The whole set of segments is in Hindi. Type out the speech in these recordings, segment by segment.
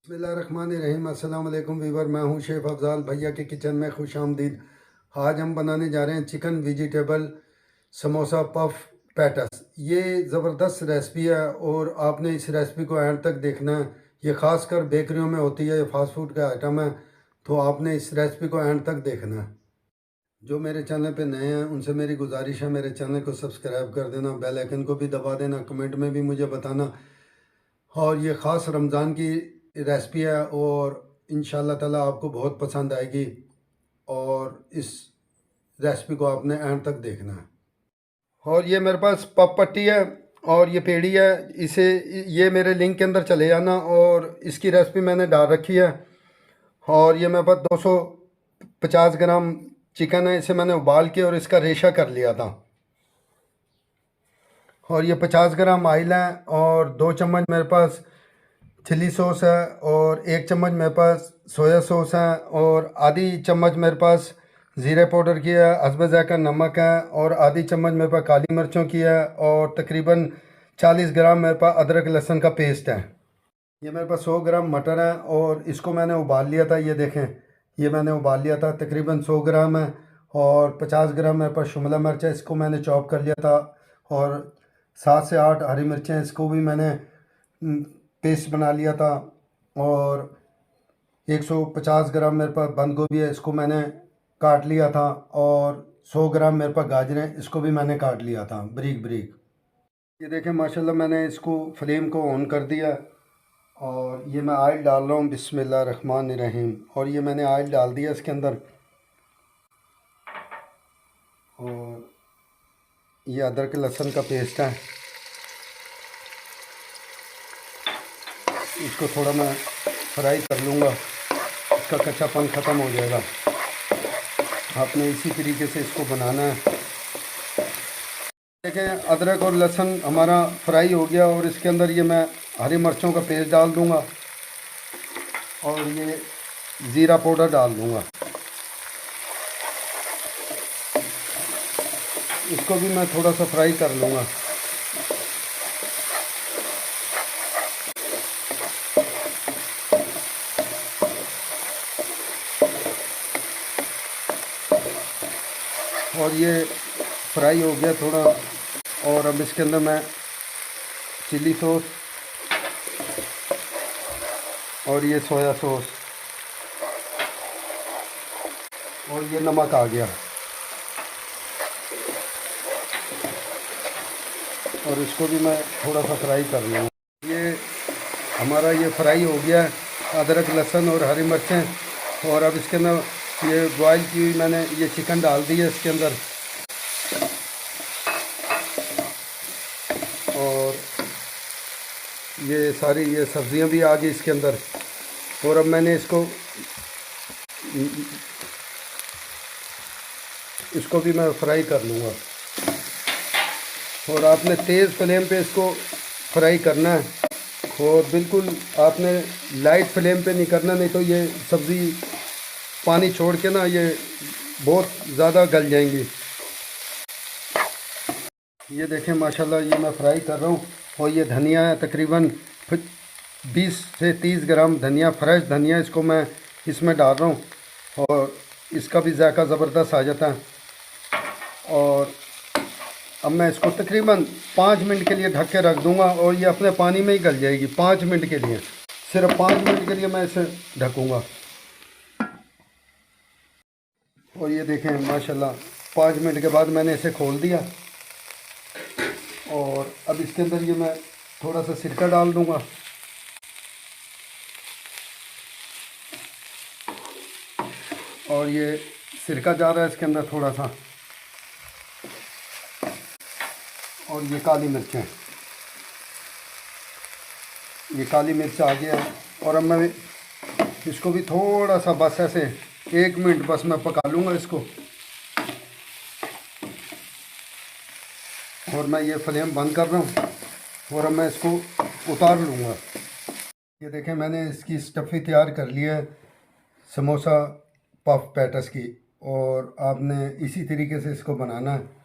बिस्मिल्लाहिर्रहमानिर्रहीम। अस्सलाम वालेकुम वीवर, मैं हूं शेफ़ अफ़ज़ाल भैया के किचन में खुश आमदीद। आज हम बनाने जा रहे हैं chicken vegetable samosa puff pets. ये ज़बरदस्त रेसिपी है और आपने इस रेसिपी को एंड तक देखना है। ये ख़ासकर बेकरियों में होती है, ये फास्ट फूड का आइटम है, तो आपने इस रेसिपी को एंड तक देखना है। जो मेरे चैनल पे नए हैं उनसे मेरी गुजारिश है, मेरे चैनल को सब्सक्राइब कर देना, बेल आइकन को भी दबा देना, कमेंट में भी मुझे बताना। और ये ख़ास रमज़ान की रेसिपी है और इंशाल्लाह ताला आपको बहुत पसंद आएगी और इस रेसिपी को आपने एंड तक देखना है। और ये मेरे पास पप पट्टी है और ये पेड़ी है, इसे ये मेरे लिंक के अंदर चले जाना और इसकी रेसिपी मैंने डाल रखी है। और ये मेरे पास 250 ग्राम चिकन है, इसे मैंने उबाल के और इसका रेशा कर लिया था। और ये 50 ग्राम ऑयल है और 2 चम्मच मेरे पास चिली सॉस है और 1 चम्मच मेरे पास सोया सॉस है और आधी चम्मच मेरे पास ज़ीरे पाउडर की है, हस्ब ज़ायक़ा नमक है और आधी चम्मच मेरे पास काली मिर्चों की है और तकरीबन 40 ग्राम मेरे पास अदरक लहसुन का पेस्ट है। ये मेरे पास 100 ग्राम मटर है और इसको मैंने उबाल लिया था, ये देखें, ये मैंने उबाल लिया था, तकरीबन 100 ग्राम है। और 50 ग्राम मेरे पास शिमला मिर्च है, इसको मैंने चॉप कर लिया था। और 7 से 8 हरी मिर्चें, इसको भी मैंने पेस्ट बना लिया था। और 150 ग्राम मेरे पास बंद गोभी है, इसको मैंने काट लिया था। और 100 ग्राम मेरे पास गाजरें, इसको भी मैंने काट लिया था बारीक बारीक। ये देखें माशाल्लाह, मैंने इसको फ्लेम को ऑन कर दिया और ये मैं ऑयल डाल रहा हूँ, बिस्मिल्लाहिर्रहमानिर्रहीम। और ये मैंने ऑयल डाल दिया इसके अंदर। और ये अदरक लहसुन का पेस्ट है, इसको थोड़ा मैं फ्राई कर लूँगा, इसका कच्चापन ख़त्म हो जाएगा। आपने इसी तरीके से इसको बनाना है। देखें अदरक और लहसुन हमारा फ्राई हो गया और इसके अंदर ये मैं हरी मिर्चों का पेस्ट डाल दूँगा और ये ज़ीरा पाउडर डाल दूँगा। इसको भी मैं थोड़ा सा फ्राई कर लूँगा। और ये फ्राई हो गया थोड़ा। और अब इसके अंदर मैं चिली सॉस और ये सोया सॉस और ये नमक आ गया और इसको भी मैं थोड़ा सा फ्राई कर लूँगा। ये हमारा ये फ्राई हो गया है, अदरक लहसुन और हरी मिर्चें। और अब इसके अंदर ये बॉयल की हुई मैंने ये चिकन डाल दी है इसके अंदर। और ये सारी ये सब्ज़ियां भी आ गई इसके अंदर। और अब मैंने इसको भी मैं फ्राई कर लूँगा। और आपने तेज़ फ्लेम पे इसको फ्राई करना है और बिल्कुल आपने लाइट फ्लेम पे नहीं करना, नहीं तो ये सब्ज़ी पानी छोड़ के ना ये बहुत ज़्यादा गल जाएंगी। ये देखें माशाल्लाह, ये मैं फ्राई कर रहा हूँ। और ये धनिया है, तकरीबन 20 से 30 ग्राम धनिया, फ्रेश धनिया, इसको मैं इसमें डाल रहा हूँ और इसका भी जायका ज़बरदस्त आ जाता है। और अब मैं इसको तकरीबन 5 मिनट के लिए ढक के रख दूँगा और ये अपने पानी में ही गल जाएगी। 5 मिनट के लिए, सिर्फ 5 मिनट के लिए मैं इसे ढकूँगा। और ये देखें माशाल्लाह, 5 मिनट के बाद मैंने इसे खोल दिया। और अब इसके अंदर ये मैं थोड़ा सा सिरका डाल दूँगा। और ये सिरका जा रहा है इसके अंदर थोड़ा सा। और ये काली मिर्चें, ये काली मिर्च आ गया है। और अब मैं इसको भी थोड़ा सा बस ऐसे 1 मिनट बस मैं पका लूँगा इसको। और मैं ये फ्लेम बंद कर रहा हूँ और अब मैं इसको उतार लूँगा। ये देखें मैंने इसकी स्टफ़ी तैयार कर ली है समोसा पफ पैटस की, और आपने इसी तरीके से इसको बनाना है।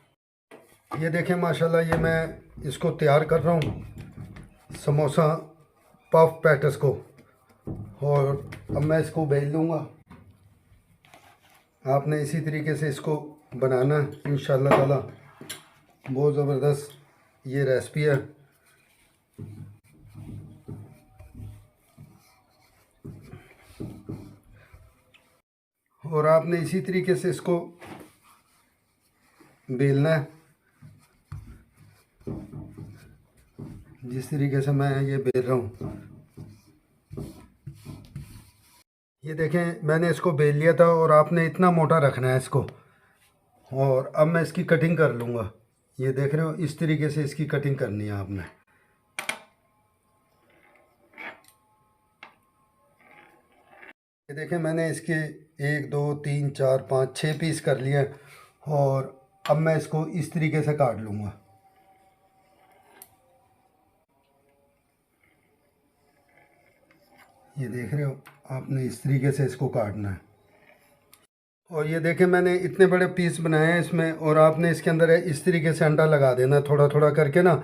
ये देखें माशाल्लाह, ये मैं इसको तैयार कर रहा हूँ समोसा पफ पैटस को। और अब मैं इसको बेल लूँगा। आपने इसी तरीके से इसको बनाना है इंशाल्लाह ताला। बहुत ज़बरदस्त ये रेसिपी है। और आपने इसी तरीके से इसको बेलना है, जिस तरीके से मैं ये बेल रहा हूँ। ये देखें मैंने इसको बेल लिया था और आपने इतना मोटा रखना है इसको। और अब मैं इसकी कटिंग कर लूँगा। ये देख रहे हो, इस तरीके से इसकी कटिंग करनी है आपने। ये देखें मैंने इसके 1 2 3 4 5 6 पीस कर लिए। और अब मैं इसको इस तरीके से काट लूँगा। ये देख रहे हो, आपने इस तरीके से इसको काटना है। और ये देखें मैंने इतने बड़े पीस बनाए हैं इसमें। और आपने इसके अंदर इस तरीके से अंडा लगा देना थोड़ा थोड़ा करके ना।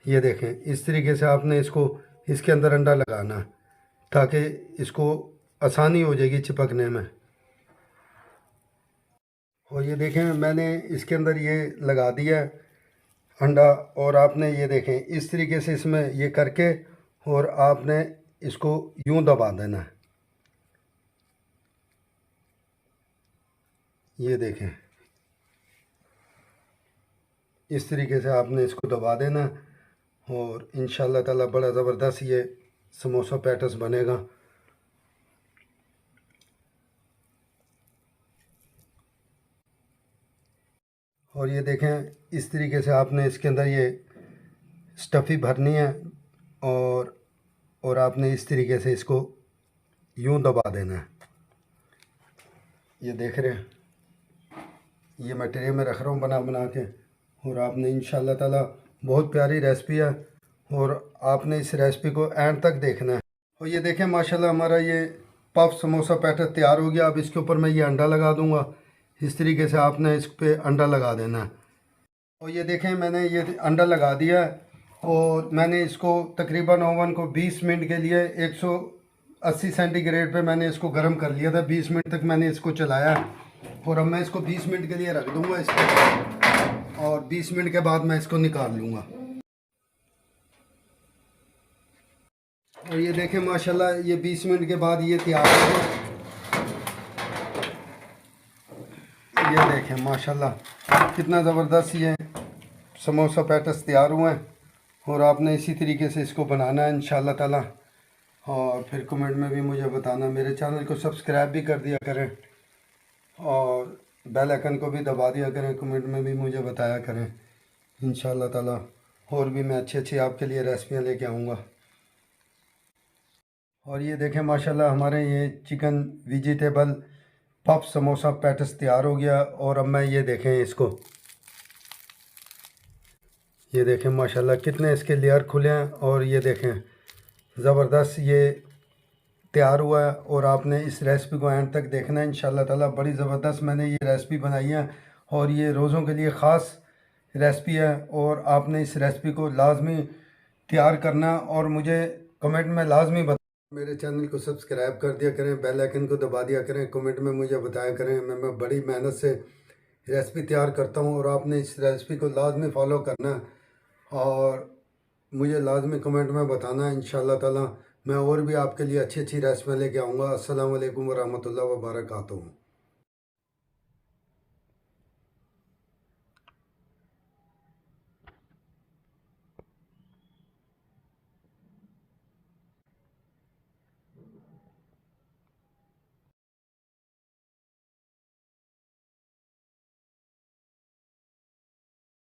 ये देखें इस तरीके से आपने इसको इसके अंदर अंडा लगाना है, ताकि इसको आसानी हो जाएगी चिपकने में। और ये देखें मैंने इसके अंदर ये लगा दिया है अंडा। और आपने ये देखें इस तरीके से इसमें ये करके और आपने इसको यूं दबा देना है। ये देखें इस तरीके से आपने इसको दबा देना। और इंशाल्लाह ताला बड़ा ज़बरदस्त ये समोसा पैटिस बनेगा। और ये देखें इस तरीके से आपने इसके अंदर ये स्टफ़ी भरनी है। और आपने इस तरीके से इसको यूं दबा देना है। ये देख रहे हैं, ये मैं ट्रे में रख रहा हूँ बना बना के। और आपने इंशाल्लाह ताला बहुत प्यारी रेसिपी है। और आपने इस रेसिपी को एंड तक देखना है। और ये देखें माशाल्लाह हमारा ये पफ समोसा पैटिस तैयार हो गया। अब इसके ऊपर मैं ये अंडा लगा दूंगा। इस तरीके से आपने इस पर अंडा लगा देना है। और ये देखें मैंने ये अंडा लगा दिया है। और मैंने इसको तकरीबन ओवन को 20 मिनट के लिए 180 सेंटीग्रेड पे मैंने इसको गर्म कर लिया था। 20 मिनट तक मैंने इसको चलाया। और अब मैं इसको 20 मिनट के लिए रख दूंगा इसको। और 20 मिनट के बाद मैं इसको निकाल लूँगा। और ये देखें माशाल्लाह ये 20 मिनट के बाद ये तैयार हो गया। ये देखें माशाल्लाह कितना ज़बरदस्त ये समोसा पैटिस तैयार हुए हैं। और आपने इसी तरीके से इसको बनाना है इंशाल्लाह ताला। और फिर कमेंट में भी मुझे बताना। मेरे चैनल को सब्सक्राइब भी कर दिया करें और बेल आइकन को भी दबा दिया करें। कमेंट में भी मुझे बताया करें इंशाल्लाह ताला। और भी मैं अच्छी अच्छी आपके लिए रेसिपियाँ लेके आऊँगा। और ये देखें माशाल्लाह हमारे ये chicken vegetable puff samosa patties तैयार हो गया। और अब मैं ये देखें इसको, ये देखें माशाल्लाह कितने इसके लेयर खुले हैं। और ये देखें ज़बरदस्त ये तैयार हुआ है। और आपने इस रेसिपी को एंड तक देखना है इंशाल्लाह ताला। बड़ी ज़बरदस्त मैंने ये रेसिपी बनाई है। और ये रोज़ों के लिए ख़ास रेसिपी है। और आपने इस रेसिपी को लाजमी तैयार करना और मुझे कमेंट में लाजमी बता। मेरे चैनल को सब्सक्राइब कर दिया करें, बेल आइकन को दबा दिया करें, कमेंट में मुझे बताया करें। मैं बड़ी मेहनत से रेसिपी तैयार करता हूँ। और आपने इस रेसिपी को लाजमी फ़ॉलो करना है और मुझे लाजमी कमेंट में बताना है इंशाल्लाह ताला। मैं और भी आपके लिए अच्छी अच्छी रेसिपी लेके आऊँगा। अस्सलाम वालेकुम व रहमतुल्लाहि व बरकातहू।